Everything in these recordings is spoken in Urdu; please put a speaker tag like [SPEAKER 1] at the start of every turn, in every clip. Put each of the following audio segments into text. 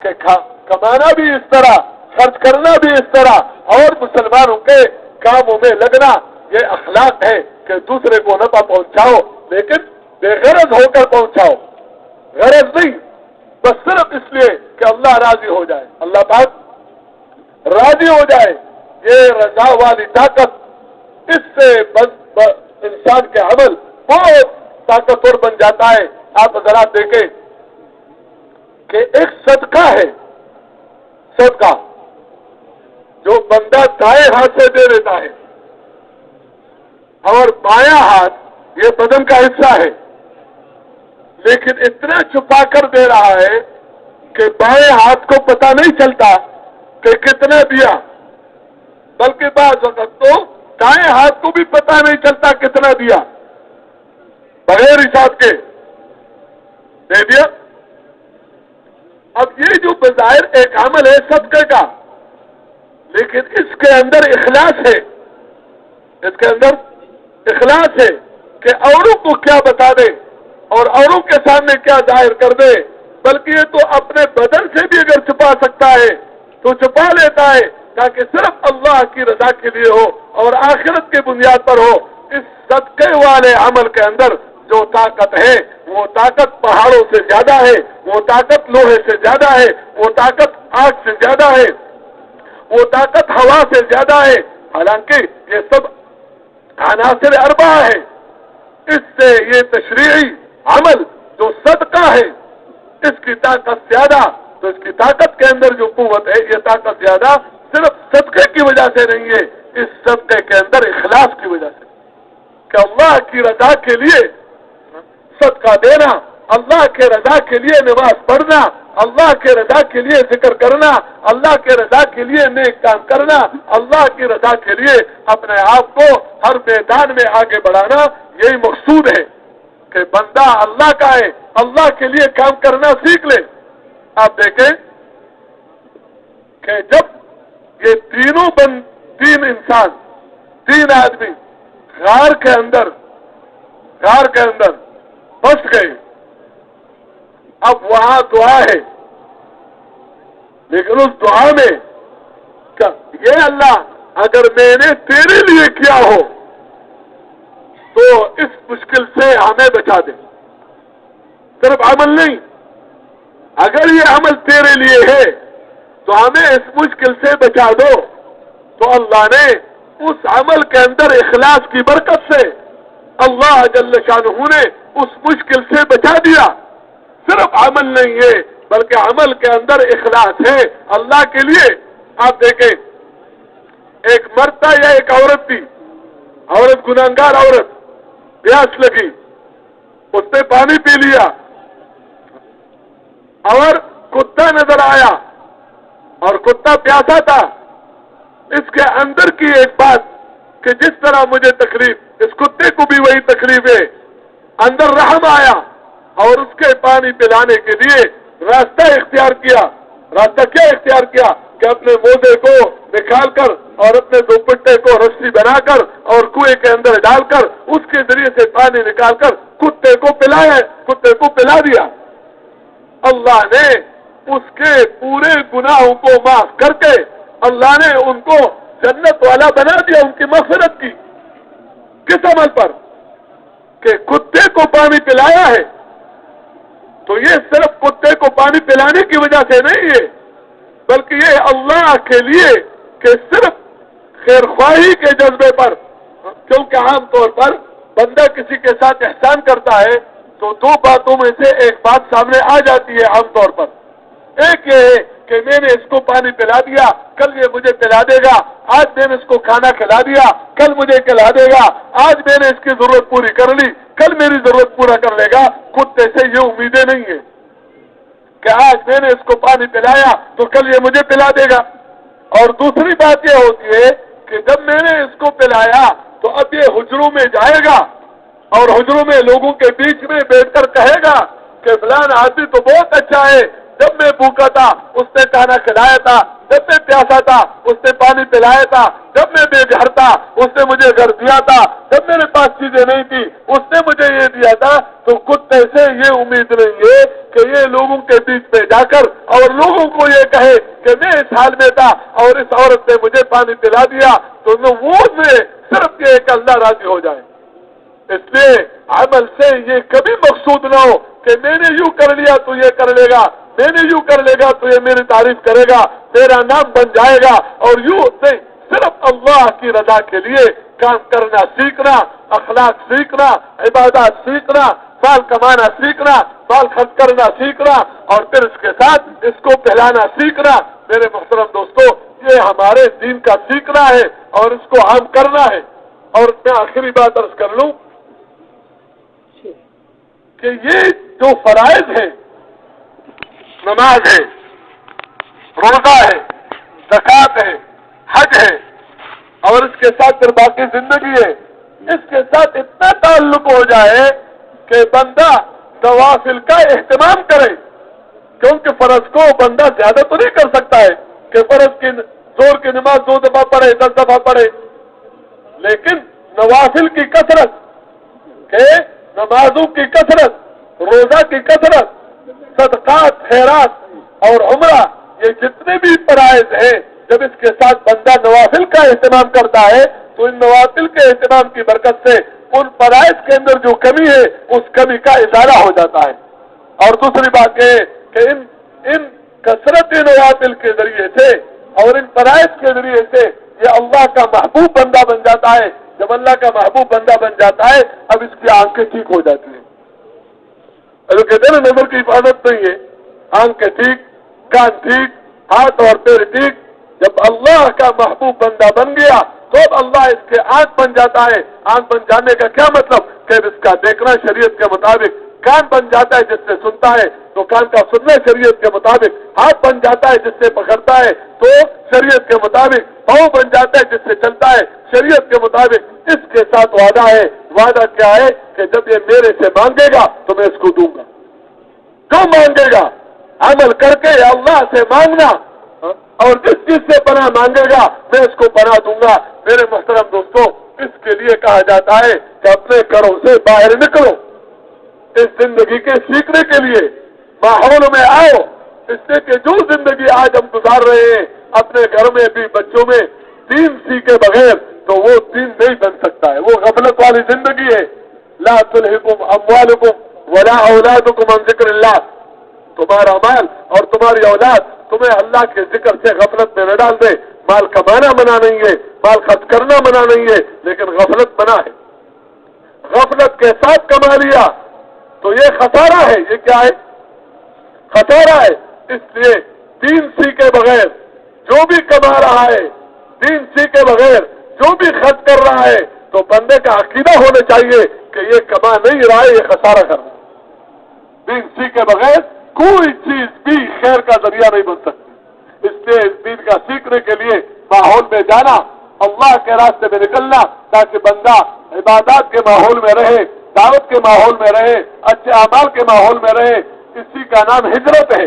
[SPEAKER 1] کہ کمانا بھی اس طرح، خرچ کرنا بھی اس طرح، اور مسلمانوں کے کاموں میں لگنا، یہ اخلاق ہے کہ دوسرے کو نفع پہنچاؤ لیکن بے غرض ہو کر پہنچاؤ، غرض نہیں، بس صرف اس لیے کہ اللہ راضی ہو جائے، اللہ پاک راضی ہو جائے۔ یہ رضا والی طاقت، اس سے انسان کے عمل بہت طاقتور بن جاتا ہے۔ آپ ذرا دیکھیں کہ ایک صدقہ ہے، صدقہ جو بندہ دائیں ہاتھ سے دے دیتا ہے اور بایاں ہاتھ یہ بدن کا حصہ ہے، لیکن اتنا چھپا کر دے رہا ہے کہ بائیں ہاتھ کو پتہ نہیں چلتا کہ کتنا دیا، بلکہ بعض وقت تو دائیں ہاتھ کو بھی پتہ نہیں چلتا کتنا دیا، بغیر حساب کے دے دیا۔ اب یہ جو بظاہر ایک عمل ہے صدقے کا، لیکن اس کے اندر اخلاص ہے، اس کے اندر اخلاص ہے کہ اوروں کو کیا بتا دے اور اوروں کے سامنے کیا ظاہر کر دے، بلکہ یہ تو اپنے بدن سے بھی اگر چھپا سکتا ہے تو چھپا لیتا ہے تاکہ صرف اللہ کی رضا کے لیے ہو اور آخرت کی بنیاد پر ہو۔ اس صدقے والے عمل کے اندر جو طاقت ہے وہ طاقت پہاڑوں سے زیادہ ہے، وہ طاقت لوہے سے زیادہ ہے، وہ طاقت آگ سے زیادہ ہے، وہ طاقت ہوا سے زیادہ ہے، حالانکہ یہ سب عناصر اربع ہے۔ اس سے یہ تشریعی عمل جو صدقہ ہے اس کی طاقت زیادہ، تو اس کی طاقت کے اندر جو قوت ہے یہ طاقت زیادہ صرف صدقے کی وجہ سے نہیں ہے، اس صدقے کے اندر اخلاص کی وجہ سے کہ اللہ کی رضا کے لیے صدقہ دینا، اللہ کے رضا کے لیے نماز پڑھنا، اللہ کے رضا کے لیے ذکر کرنا، اللہ کے رضا کے لیے نیک کام کرنا، اللہ کی رضا کے لیے اپنے آپ کو ہر میدان میں آگے بڑھانا، یہی مقصود ہے کہ بندہ اللہ کا ہے، اللہ کے لیے کام کرنا سیکھ لے۔ آپ دیکھیں کہ جب یہ تین انسان، تین آدمی غار کے اندر پھنس گئے، اب وہاں دعا ہے، لیکن اس دعا میں کہ یہ اللہ اگر میں نے تیرے لیے کیا ہو تو اس مشکل سے ہمیں بچا دے، صرف عمل نہیں، اگر یہ عمل تیرے لیے ہے تو ہمیں اس مشکل سے بچا دو، تو اللہ نے اس عمل کے اندر اخلاص کی برکت سے اللہ جل شانہ نے اس مشکل سے بچا دیا۔ صرف عمل نہیں ہے بلکہ عمل کے اندر اخلاص ہے اللہ کے لیے۔ آپ دیکھیں ایک مرد تھا یا ایک عورت تھی، عورت گناہگار عورت، پیاس لگی، اس نے پانی پی لیا اور کتا نظر آیا اور کتا پیاسا تھا۔ اس کے اندر کی ایک بات کہ جس طرح مجھے تکلیف، اس کتے کو بھی وہی تکلیف ہے، اندر رحم آیا اور اس کے پانی پلانے کے لیے راستہ اختیار کیا۔ راستہ کیا اختیار کیا کہ اپنے موزے کو نکال کر اور اپنے دوپٹے کو رسی بنا کر اور کنویں کے اندر ڈال کر اس کے ذریعے سے پانی نکال کر کتے کو پلا دیا۔ اللہ نے اس کے پورے گناہوں کو معاف کر کے اللہ نے ان کو جنت والا بنا دیا، ان کی مغفرت کی۔ کس عمل پر؟ کہ کتے کو پانی پلایا ہے۔ تو یہ صرف کتے کو پانی پلانے کی وجہ سے نہیں ہے، بلکہ یہ اللہ کے لیے کہ صرف خیر خواہی کے جذبے پر، کیونکہ عام طور پر بندہ کسی کے ساتھ احسان کرتا ہے تو دو باتوں میں سے ایک بات سامنے آ جاتی ہے عام طور پر۔ ایک یہ ہے کہ میں نے اس کو پانی پلا دیا، کل یہ مجھے پلا دے گا، آج میں نے اس کو کھانا کھلا دیا، کل مجھے کھلا دے گا، آج میں نے اس کی ضرورت پوری کر لی، کل میری ضرورت پورا کر لے گا۔ کتے سے یہ امیدیں نہیں ہیں کہ آج میں نے اس کو پانی پلایا تو کل یہ مجھے پلا دے گا۔ اور دوسری بات یہ ہوتی ہے کہ جب میں نے اس کو پلایا تو اب یہ حجروں میں جائے گا اور حجروں میں لوگوں کے بیچ میں بیٹھ کر کہے گا کہ فلاں آدمی تو بہت اچھا ہے، جب میں بھوکا تھا اس نے کھانا کھلایا تھا، جب میں پیاسا تھا اس نے پانی پلایا تھا، جب میں بے گھر تھا اس نے مجھے گھر دیا تھا، جب میرے پاس چیزیں نہیں تھی اس نے مجھے یہ دیا تھا۔ تو کتے سے یہ امید نہیں ہے کہ یہ لوگوں کے بیچ میں جا کر اور لوگوں کو یہ کہے کہ میں اس حال میں تھا اور اس عورت نے مجھے پانی پلا دیا، تو وہ صرف یہ کہ اللہ راضی ہو جائے۔ اس لیے عمل سے یہ کبھی مقصود نہ ہو کہ میں نے یوں کر لیا تو یہ کر لے گا، میں نے یوں کر لے گا تو یہ میری تعریف کرے گا، میرا نام بن جائے گا، اور یوں نہیں، صرف اللہ کی رضا کے لیے کام کرنا سیکھنا، اخلاق سیکھنا، عبادات سیکھنا، مال کمانا سیکھنا، مال خرچ کرنا سیکھنا، اور پھر اس کے ساتھ اس کو پھیلانا سیکھنا۔ میرے محترم دوستو، یہ ہمارے دین کا سیکھنا ہے اور اس کو عام کرنا ہے۔ اور میں آخری بات عرض کر لوں کہ یہ جو فرائض ہیں، نماز ہے، روزہ ہے، زکوٰۃ ہے، حج ہے، اور اس کے ساتھ پھر باقی زندگی ہے، اس کے ساتھ اتنا تعلق ہو جائے کہ بندہ نوافل کا اہتمام کرے، کیونکہ فرض کو بندہ زیادہ تو نہیں کر سکتا ہے کہ فرض کی زور کی نماز 2 دفعہ پڑھے، 10 دفعہ پڑھے، لیکن نوافل کی کثرت، کہ نمازوں کی کثرت، روزہ کی کثرت، صدقات، خیرات اور عمرہ، یہ جتنے بھی فرائض ہیں، جب اس کے ساتھ بندہ نوافل کا اہتمام کرتا ہے تو ان نوافل کے اہتمام کی برکت سے ان فرائض کے اندر جو کمی ہے اس کمی کا ازالہ ہو جاتا ہے۔ اور دوسری بات یہ کہ ان کثرت نوافل کے ذریعے سے اور ان فرائض کے ذریعے سے یہ اللہ کا محبوب بندہ بن جاتا ہے۔ جب اللہ کا محبوب بندہ بن جاتا ہے اب اس کی آنکھیں ٹھیک ہو جاتی ہیں۔ جو کہتے ہیں نا نظر کی حفاظت نہیں ہے، آنکھیں ٹھیک، کان ٹھیک، ہاتھ اور پیر ٹھیک۔ جب اللہ کا محبوب بندہ بن گیا تو اب اللہ اس کے آنکھ بن جاتا ہے۔ آنکھ بن جانے کا کیا مطلب کہ اس کا دیکھنا شریعت کے مطابق، کان بن جاتا ہے جس سے سنتا ہے تو کان کا سننا شریعت کے مطابق، ہاتھ بن جاتا ہے جس سے پکڑتا ہے تو شریعت کے مطابق، پاؤں بن جاتا ہے جس سے چلتا ہے شریعت کے مطابق۔ اس کے ساتھ وعدہ ہے، وعدہ کیا ہے کہ جب یہ میرے سے مانگے گا تو میں اس کو دوں گا۔ جو مانگے گا عمل کر کے اللہ سے مانگنا، اور جس چیز سے پناہ مانگے گا میں اس کو پناہ دوں گا۔ میرے محترم دوستو، اس کے لیے کہا جاتا ہے کہ اپنے گھروں سے باہر نکلو، اس زندگی کے سیکھنے کے لیے ماحول میں آؤ، اس سے کہ جو زندگی آج ہم گزار رہے ہیں اپنے گھر میں بھی بچوں میں دین سیکھے بغیر تو وہ دین نہیں بن سکتا ہے، وہ غفلت والی زندگی ہے۔ لا تلہکم اموالکم ولا اولادکم عن ذکر اللہ، تمہارا مال اور تمہاری اولاد تمہیں اللہ کے ذکر سے غفلت میں نہ ڈال دے۔ مال کمانا منع نہیں ہے، مال خرچ کرنا منع نہیں ہے، لیکن غفلت منع ہے۔ غفلت کے ساتھ کما لیا تو یہ خسارہ ہے۔ یہ کیا ہے؟ خسارہ ہے۔ اس لیے دین سیکھے بغیر جو بھی کما رہا ہے، دین سیکھے بغیر جو بھی خرچ کر رہا ہے تو بندے کا عقیدہ ہونا چاہیے کہ یہ کما نہیں رہا ہے، یہ خسارہ کر رہا ہے۔ دین سیکھے بغیر کوئی چیز بھی خیر کا ذریعہ نہیں بن سکتی۔ اس لیے اس دین کا سیکھنے کے لیے ماحول میں جانا، اللہ کے راستے میں نکلنا، تاکہ بندہ عبادات کے ماحول میں رہے، دعوت کے ماحول میں رہے، اچھے اعمال کے ماحول میں رہے۔ اسی کا نام ہجرت ہے۔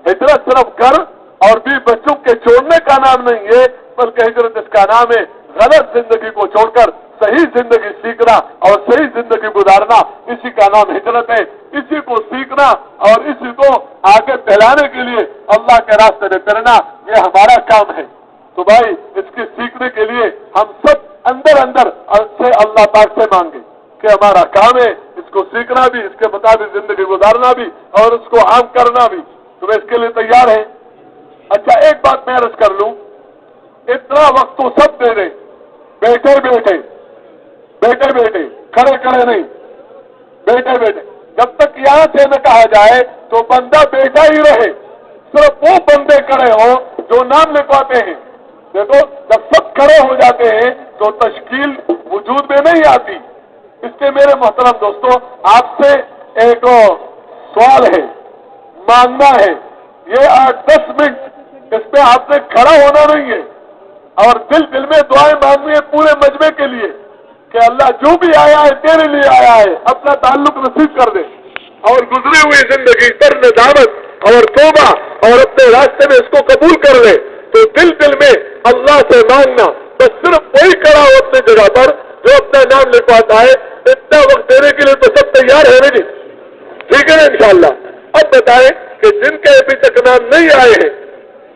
[SPEAKER 1] ہجرت صرف گھر اور بھی بچوں کے چھوڑنے کا نام نہیں ہے، بلکہ ہجرت اس کا نام ہے غلط زندگی کو چھوڑ کر صحیح زندگی سیکھنا اور صحیح زندگی گزارنا۔ اسی کا نام ہجرت ہے۔ اسی کو سیکھنا اور اسی کو آگے پھیلانے کے لیے اللہ کے راستے میں پھرنا، یہ ہمارا کام ہے۔ تو بھائی اس کے سیکھنے کے لیے ہم سب اندر سے اللہ پاک سے مانگے کہ ہمارا کام ہے اس کو سیکھنا بھی، اس کے مطابق زندگی گزارنا بھی اور اس کو عام کرنا بھی۔ تو اس کے لیے تیار ہیں؟ اچھا ایک بات میں عرض کر لوں، اتنا وقت تو سب دے دیں، بیٹھے بیٹھے کھڑے نہیں، بیٹھے جب تک یہاں سے نہ کہا جائے تو بندہ بیٹھا ہی رہے۔ صرف وہ بندے کھڑے ہوں جو نام لکھواتے ہیں۔ دیکھو جب سب کھڑے ہو جاتے ہیں تو تشکیل وجود میں نہیں آتی۔ اس کے میرے محترم دوستو، آپ سے ایک سوال ہے، مانگنا ہے، یہ 8-10 منٹ اس پہ آپ نے کھڑا ہونا نہیں ہے اور دل میں دعائیں مانگنی ہے پورے مجمع کے لیے کہ اللہ جو بھی آیا ہے تیرے لیے آیا ہے، اپنا تعلق نصیب کر دے اور گزری ہوئی زندگی پر ندامت اور توبہ اور اپنے راستے میں اس کو قبول کر لے۔ تو دل دل میں اللہ سے مانگنا، بس صرف وہی کھڑا ہو اپنی جگہ پر جو اپنا نام لکھواتا ہے، اتنا وقت دینے کے لیے تو سب تیار ہے نا جی، ٹھیک ہے نا انشاءاللہ۔ اب بتائیں کہ جن کے ابھی تک نام نہیں آئے ہیں،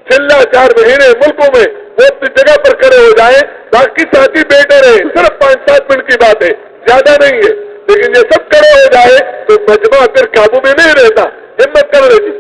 [SPEAKER 1] چلا 4 مہینے ملکوں میں، وہ اپنی جگہ پر کھڑے ہو جائیں، باقی ساتھی بیٹھے رہے، صرف 5-7 منٹ کی بات ہے، زیادہ نہیں ہے، لیکن یہ سب کھڑے ہو جائے تو مجمع پھر قابو میں نہیں رہتا۔ ہمت کر لے جی۔